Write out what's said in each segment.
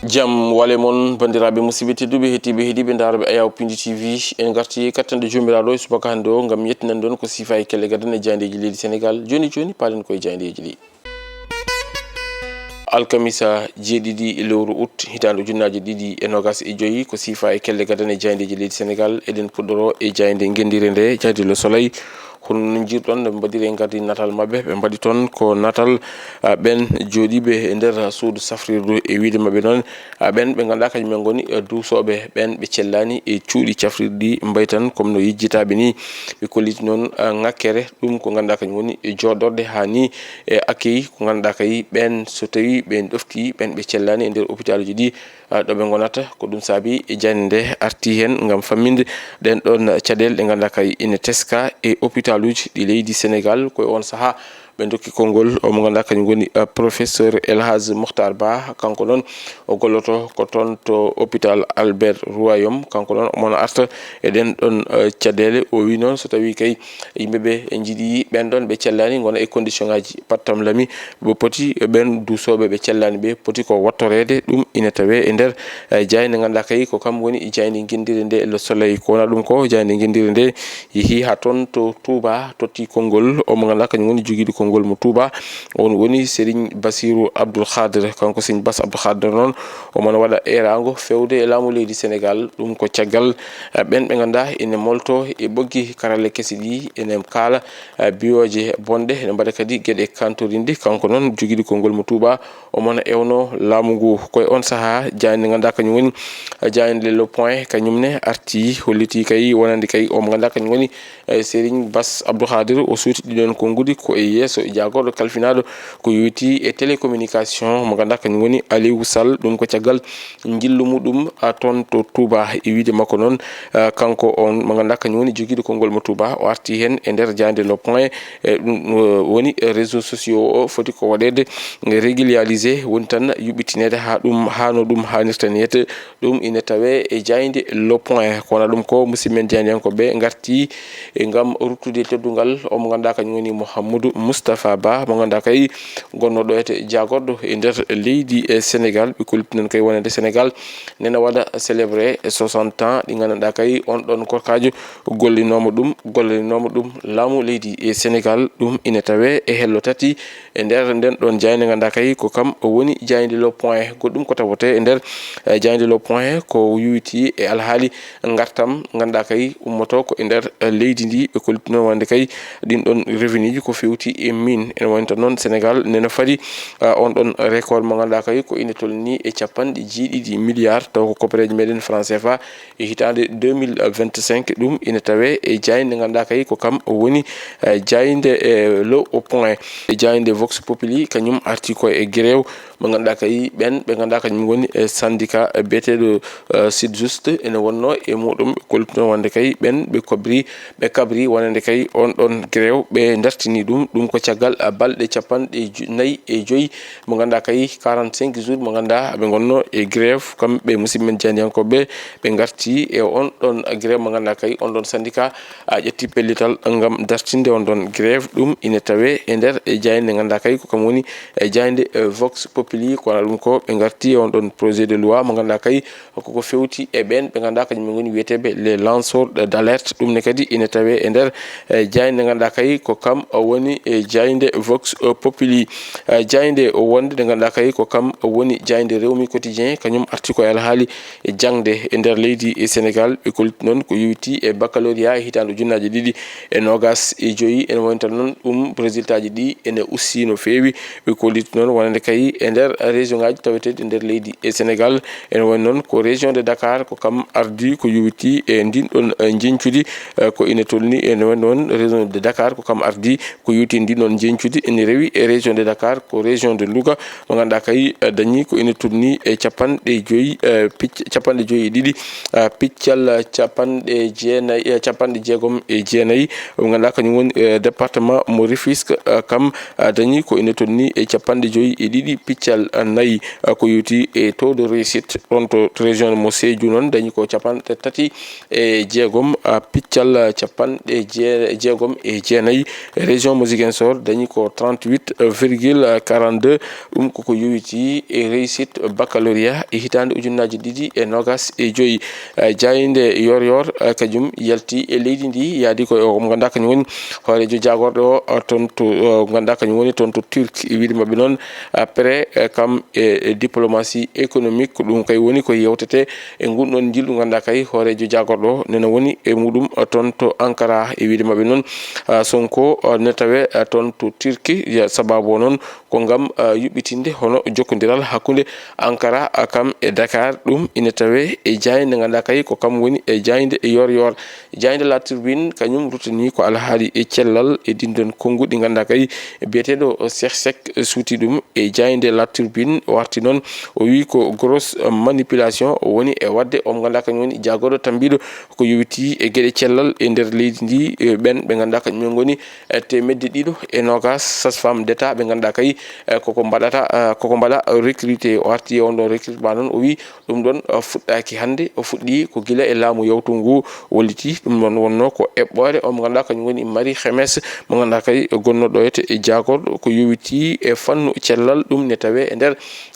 jam wale mon bandiraɓe musidɓe tedduɓe hettiɓe heeɗiɓe daroɓe ayaw pindi tv en garti kattande jomiraɗo subaka hande o gam yettinan ɗon ko sifa e kelle gadan e jandeji leydi sénégal joni palen koye jandeji ɗi. alkamisa jeeɗiɗi lewru août hitande ujunnaje ɗiɗi e nogas e joyyi ko sifa e kelle gadan e jandeji leydi sénégal eɗen puɗɗoro e jayde guendire nde jayde le soleil hono no jirɗon ɓe mbaɗiri e gardi natal mabɓe ɓe mbaɗi toon ko natal ɓen jooɗiɓe e nder suudu safrirdu e wiide mabɓe noon ɓen ɓe ganduɗa kañumen goni duusoɓe ɓen ɓe cellani e cuuɗi cafrirɗi mbay tan comme no yejjitaɓe ni ɓe kolliti noon ŋakkere ɗum ko ganduɗa kañum woni joɗorde ha ni e accueil ko ganduɗa kay ɓen so tawi ɓen ɗofti ɓen ɓe cellani e nder hôpital ji ɗi ɗo ɓe gonata ko ɗum saabi e jande nde arti hen gam famminde ɗen ɗon caɗele ɗe ganduɗa kay ina teska e hôpital uji ɗi leydi sénégal koye on saaha ɓe dokki konngol omo ganduɗa kañum woni professeur Elhadji Mokhtar Ba kanko noon o golloto ko toon to hôpital Albert Royal kanko noon omono arta e ɗen ɗon caɗele o wi noon so tawi kay yimɓeɓe e jiiɗi ɓen ɗon ɓe cellani gona e condition ngaji pattam lami ɓe poti ɓen duusoɓe ɓe cellani ɓe poti ko wattorede ɗum ina tawe e nder jayde ganduɗa kay ko kam woni jayde guendire nde le soleil ko wona ɗum ko jayde guendire nde yeehi ha toon to Touba totti konngol omo ganduɗa kañum woni joguiɗo konngol mo Touba on woni Serigne Bassirou Abdoul Khadre kanko Serigne Bass Abdoul Khadre noon omono waɗa erago fewde e laamu leydi sénégal ɗum ko caggal ɓen ɓe ganduɗa ene molto e ɓoggi karalle kesi ɗi ene kaala biyoje bonɗe ene mbaɗa kadi gueɗe kantorinde kanko noon joguiɗo konngol mo Touba omono ewno laamu ngu koye on saaha jayde ganduɗa kañum woni jayde le point kañumne arti holliti kay wonande kay omo ganduɗa kañum woni Serigne Bass Abdoul Khadre o suuti ɗiɗon konngudi ko e yesso e jagorɗo kalfinaɗo ko yowiti e télécommunication mo ganduɗa kañum woni Aliou Sall ɗum ko caggal jillu muɗum toon to Touba e wiide makko noon kanko on mo ganduɗa kañum woni joguiɗo konngol mo Touba o arti hen e nder jayde le point ɗum woni réseaux sociaux o foti ko waɗede régulariser woni tan yuɓɓitinede ha ɗum hano ɗum hannirta niyete ɗum ina tawe e jayde le point kono ɗum ko musidɓe jeyankoɓe garti e gam ruttude teddugal omo ganduɗa kañum woni Mouhamadou Moustapha Ba mo ganduɗa kay gonnoɗo ete jagorɗo e nder leydi e sénégal ɓe koltinon kay wonande sénégal nena waɗa célébré 60 ans ɗi ganduɗa kay on ɗon korkajo gollinoma ɗum laamu leydi e sénégal ɗum ina tawe e hello tati e nder nden ɗon jayde ganduɗa kay ko kam woni jayde le point goɗɗum ko tawote e nder jayde le point ko yuwiti e alhaali gartam ganduɗa kay ummoto ko e nder leydi ndi ɓe koltino wonde kay ɗin ɗon revenu ji ko fewti e mine ene wonta noon sénégal nena fadi on ɗon record mo ganduɗa kay ko ina tolni e capanɗe jeeɗiɗi milliards taw ko copareje meɗen franc CFA e hitande 2025 ɗum ina tawe e jayde ganduɗa kay ko kam woni jayde le point e jayde vox populi kañum arti ko e grève mo ganduɗa kay ɓen ɓe ganduɗa kañum woni syndicat biyeteɗo sud juste ene wonno e muɗum ɓe koltino wonde kay ɓen ɓe kabri wonande kay on ɗon grève ɓe dartini ɗum ko caggal balɗe capanɗe 4 mo ganduɗa kay 45 jours mo ganduɗa ɓe gonno e grève kamɓe musidɓe men jeyankoɓe ɓe garti e on ɗon grève mo ganduɗa kay on ɗon syndicat ƴetti pellital gam dartinde on ɗon grève ɗum ina tawe e nder jayde ganduɗa kay ko kam woni jayde vox populi kono ɗum ko ɓe garti on ɗon projet de loi mo ganduɗa kay koko fewti e ɓen ɓe ganduɗa kañum goni wiyeteɓe les lanceurs d'alerte ɗum ne kadi ina tawe e nder jayde ganduɗa kay ko kam woni jayde vox populi jayde wonde nde ganduɗa kay ko kam woni jayde rewmi quotidien kañum arti ko alhaali e jangde e nder leydi e sénégal ɓe kolti noon ko yewti e baccalauréat e hitande ujunnaje ɗiɗi e nogas e joyyi ene wonta noon ɗum résultat ji ɗi ene ussi no fewi ɓe kolliti noon wonande kay e nder région ngaji taweteɗe e nder leydi e sénégal ene woni noon ko région de Dakar ko kam ardi ko yewti e ndin ɗon jencudi ko ina tolni ene woni noon région de Dakar ko kam ardi ko yewti ndin ɗon jencudi ene rewi e région de Dakar ko région de Louga mo ganduɗa kay dañi ko ina tolni e capanɗe joyyi ɗiɗi piccal capanɗe jeegom e jeenayyi mo ganduɗa kañum woni département mo Rufisque kam dañi ko ina tolni e capanɗe joyyi e ɗiɗi piccal nayi ko yuti e taux de réussite ɗon to région mo Sédhiou noon dañi ko capanɗe tati e jeegom piccal capanɗe jeegom e jeenayi. Région mo Ziguinchor dañi ko 38,42 ɗum koko yowiti e réussite baccalauréat e hitande ujunnaji ɗiɗi e nogas e joyi. Jayinde yor kajum yalti e leydi ndi yaadi ko mo ganduɗa kañum woni hoorejo jagorɗo o toon to ganduɗa kañum woni toon to Turquie wiide mabɓe noon après kam e diplomatie économique ko ɗum kay woni ko yewtete e gunɗon jilɗu ganduɗa kay hoorejo jagorɗo nena woni e muɗum toon to Ankara e wiide mabɓe noon Sonko ne tawe toon to Turquie sababu o noon ko ngam yuɓɓitinde hono jokkodiral hakkude Ankara kam e Dakar ɗum ina tawe e jayde ganduɗa kay ko kam woni e jayde yor jayde La Turbine kañum rutani ko alhaali e cellal e dindon konngudi ɗi ganduɗa kay biyeteɗo Cheikh Seck suuti ɗum e jayde La Turbine warti noon o wi ko grosse manipulation woni e wadde o ganduɗa kañum woni jagorɗo tambiɗo ko yowiti e gueɗe cellal e nder leydi ndi ɓen ɓe ganduɗa kañumen goni temedde ɗiɗo e nogas sage-femme d'état ɓe ganduɗa kay koko mbaɗa recruté o arti on ɗon recrutement noon o wi ɗum ɗon fuɗɗaki hande o fuɗɗi ko gila e laamu yawtu ngu wolliti ɗum ɗon wonno ko eɓɓore o mo ganduɗa kañum woni Marie Khemesse mo ganduɗa kay gonnoɗo ete e jagorɗo ko yowiti e fannu cellal ɗum ne tawe e nder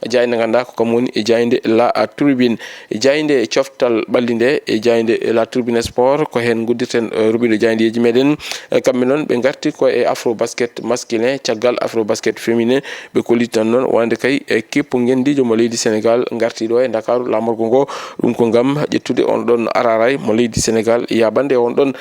jayde ganduɗa ko kam woni e jayde La Turbine jayde coftal ɓalli nde e jayde La Turbine sport ko hen guddirten ruɓiɗo jaydeji meɗen kamɓe noon ɓe garti ko e afro basket masculin caggal afro basket féminin ɓe kolli tan noon wonde kay keppu gendijo mo leydi Sénégal gartiɗo e Dakaru lamorgo ngo ɗum ko ngam ƴettude on ɗon araray mo leydi Sénégal yabande on ɗon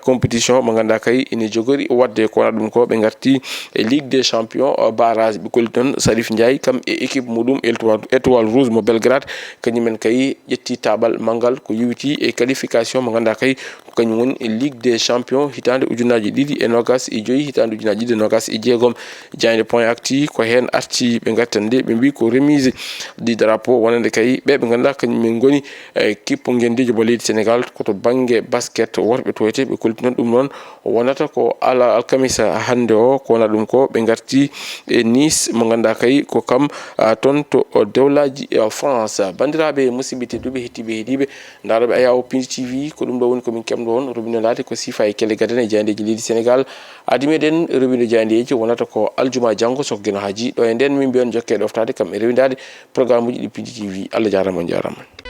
compétition mo ganduɗa kay ine jogori wadde ko waɗa ɗum ko ɓe garti e Ligue des champions barrage ɓe kolli tan Salif Ndiaye kam e équipe muɗum étoile rouge mo Belgrade kañumen kay ƴetti tabal manggal ko yowiti e qualification mo ganduɗa kay ko kañum woni e Ligue des champions hitande ujunnaji ɗiɗi e nogas e joyi hitande ujunnaji ɗiɗi e nogas e jeegom jayde point acti ko hen arti ɓe gartande ɓe mbi ko remise du drapeau wonande kay ɓe ganduɗa kañumen goni kippo gendijo mo leydi Sénégal koto banggue basket worɓe toyte ɓe kolti noon ɗum noon wonata ko alkamisa hande o ko wona ɗum ko ɓe garti e Nice mo ganduɗa kay ko kam toon to dewlaji France bandiraɓe musidɓe tedduɓe hettiɓe heeɗiɓe daroɓe Ayaw Pindi TV ko ɗum ɗo woni komin kemɗo on robindo lade ko sifa e kelle gaden e jayandeji leydi Sénégal adi meɗen robindo jayandeji wonata ko aljuma janggo soko gueno haji ɗo e nden min mbiyon jokke ɗoftade kam e rewidade programme uji ɗi Pindi TV Allah jarama on jarama.